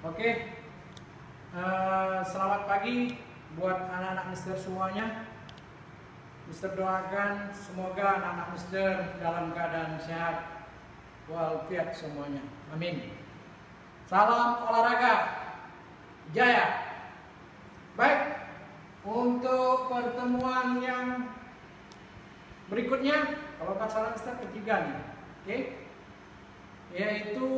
Oke, selamat pagi buat anak-anak Mister semuanya. Mister doakan semoga anak-anak Mister dalam keadaan sehat walafiat semuanya. Amin. Salam olahraga jaya. Baik, untuk pertemuan yang berikutnya, kalau nggak salah Mister ketiga nih, oke? Yaitu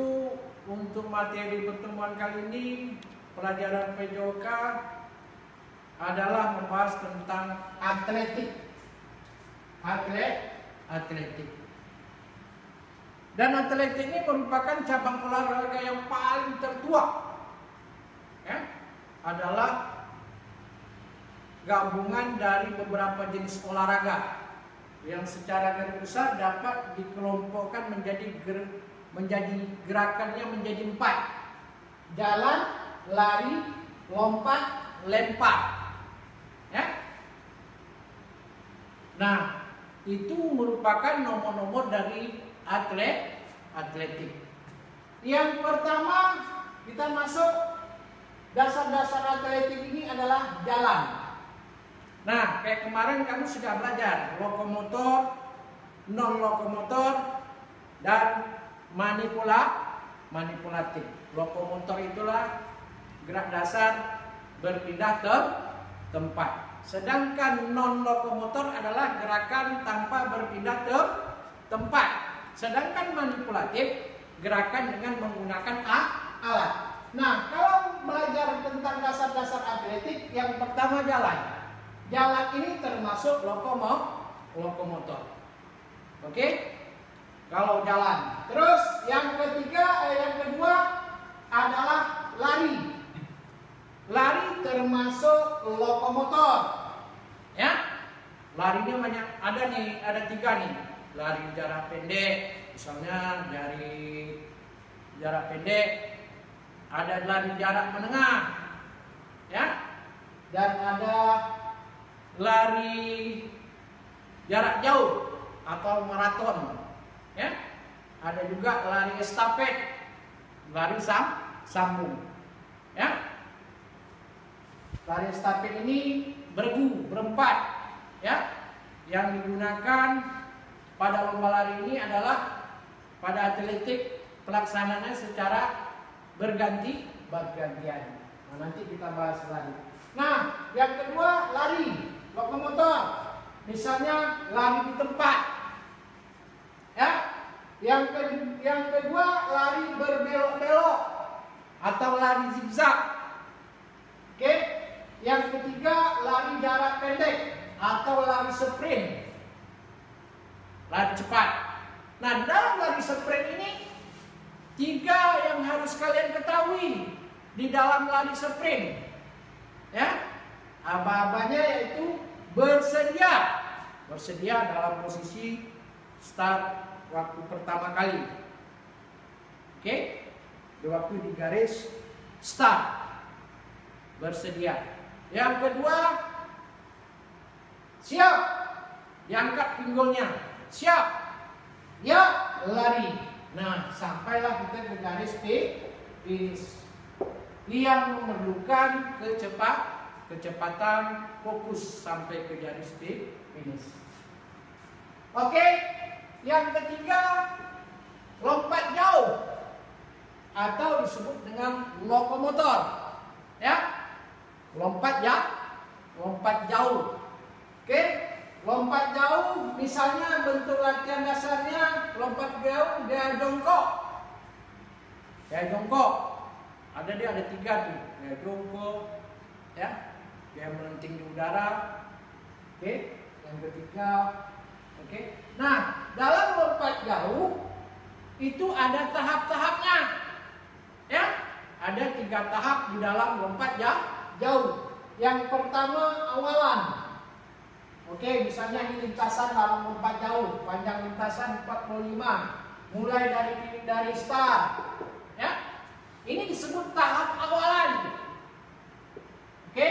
untuk materi pertemuan kali ini, pelajaran PJOK adalah membahas tentang atletik. Dan atletik ini merupakan cabang olahraga yang paling tertua. Ya, adalah gabungan dari beberapa jenis olahraga yang secara garis besar dapat dikelompokkan menjadi gerakannya menjadi 4: jalan, lari, lompat, lempar. Ya. Nah, itu merupakan nomor-nomor dari atletik. Yang pertama, kita masuk dasar-dasar atletik ini adalah jalan. Nah, kayak kemarin kamu sudah belajar lokomotor, non lokomotor, dan manipulatif. Lokomotor itulah gerak dasar berpindah ke tempat. Sedangkan non lokomotor adalah gerakan tanpa berpindah ke tempat. Sedangkan manipulatif gerakan dengan menggunakan alat. Nah, kalau belajar tentang dasar-dasar atletik, yang pertama jalan. Jalan ini termasuk lokomotor. Oke? Kalau jalan. Terus yang kedua adalah lari. Lari termasuk lokomotor. Ya? Larinya banyak, ada 3 nih. Lari jarak pendek, misalnya dari jarak pendek. Ada lari jarak menengah. Ya? Dan ada lari jarak jauh atau maraton. Ya, ada juga lari estafet, lari sambung. Ya, lari estafet ini berempat. Ya, yang digunakan pada lomba lari ini adalah pada atletik pelaksanaannya secara bergantian. Nah, nanti kita bahas lagi. Nah, yang kedua lari lokomotor, misalnya lari di tempat. Ya, yang kedua lari berbelok-belok atau lari zigzag. Oke, yang ketiga lari jarak pendek atau lari sprint, lari cepat. Nah, dalam lari sprint ini 3 yang harus kalian ketahui di dalam lari sprint. Ya, aba-abanya yaitu bersedia dalam posisi start waktu pertama kali. Oke? Di waktu di garis start. Bersedia. Yang kedua, siap. Diangkat pinggulnya. Siap. Ya, lari. Nah, sampailah kita ke garis finish. Yang memerlukan kecepatan fokus sampai ke garis finish. Oke? Yang ketiga, lompat jauh atau disebut dengan lokomotor. Ya, lompat jauh. Oke, lompat jauh misalnya bentuk latihan dasarnya lompat jauh gaya jongkok. Ada 3 tuh, gaya jongkok, ya, gaya melenting di udara. Oke, yang ketiga. Oke. Nah, dalam lompat jauh itu ada tahap-tahapnya. Ya, ada 3 tahap di dalam lompat jauh. Yang pertama awalan. Oke, misalnya ini lintasan dalam lompat jauh, panjang lintasan 45. Mulai dari start. Ya. Ini disebut tahap awalan. Oke.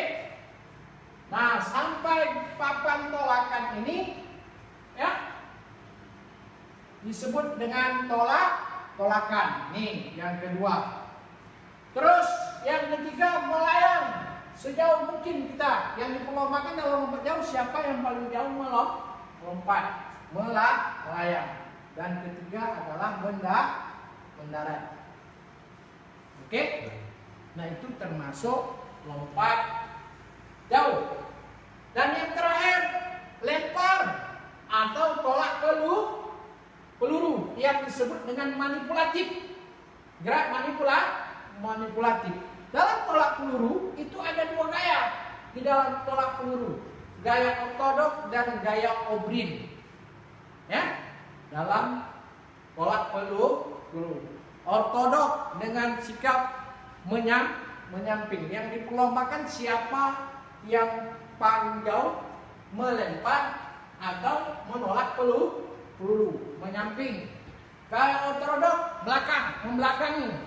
Nah, sampai papan tolakan ini, ya, disebut dengan tolakan. Nih, yang kedua. Terus yang ketiga, melayang sejauh mungkin kita. Yang diperlombakan dalam lompat jauh, siapa yang paling jauh melompat, melayang. Dan ketiga adalah mendarat. Oke? Nah, itu termasuk lompat jauh. Dan yang terakhir, lempar atau tolak peluru yang disebut dengan manipulatif. Gerak manipulatif. Dalam tolak peluru itu ada dua gaya di dalam tolak peluru, gaya ortodok dan gaya obrin. Ya, dalam tolak peluru, ortodok dengan sikap menyamping. Yang diperlombakan siapa yang paling jauh melempar atau menolak peluru, menyamping. Gaya ortodok membelakangi,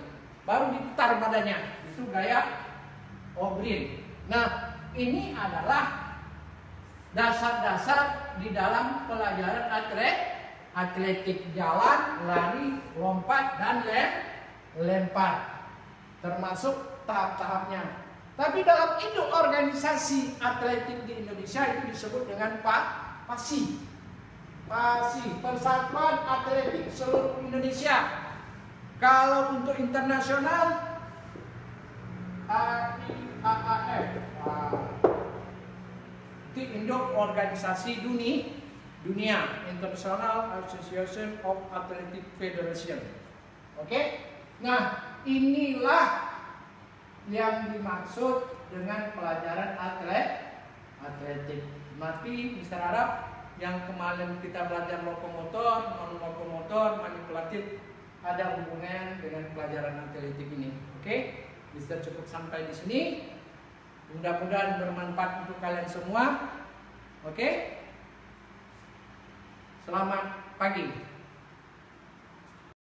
baru diputar badannya. Itu gaya obrin. Nah, ini adalah dasar-dasar di dalam pelajaran atletik, jalan, lari, lompat, dan lempar. Termasuk tahap-tahapnya. Tapi dalam induk organisasi atletik di Indonesia itu disebut dengan PASI. Persatuan Atletik Seluruh Indonesia. Kalau untuk internasional IAAF, itu induk organisasi dunia, International Association of Athletic Federation. Oke? Nah, inilah yang dimaksud dengan pelajaran atletik. Nanti Mister Arab yang kemarin kita belajar lokomotor, non lokomotor, manipulatif, ada hubungan dengan pelajaran atletik ini. Oke? Bisa cukup sampai di sini. Mudah-mudahan bermanfaat untuk kalian semua. Oke? Selamat pagi.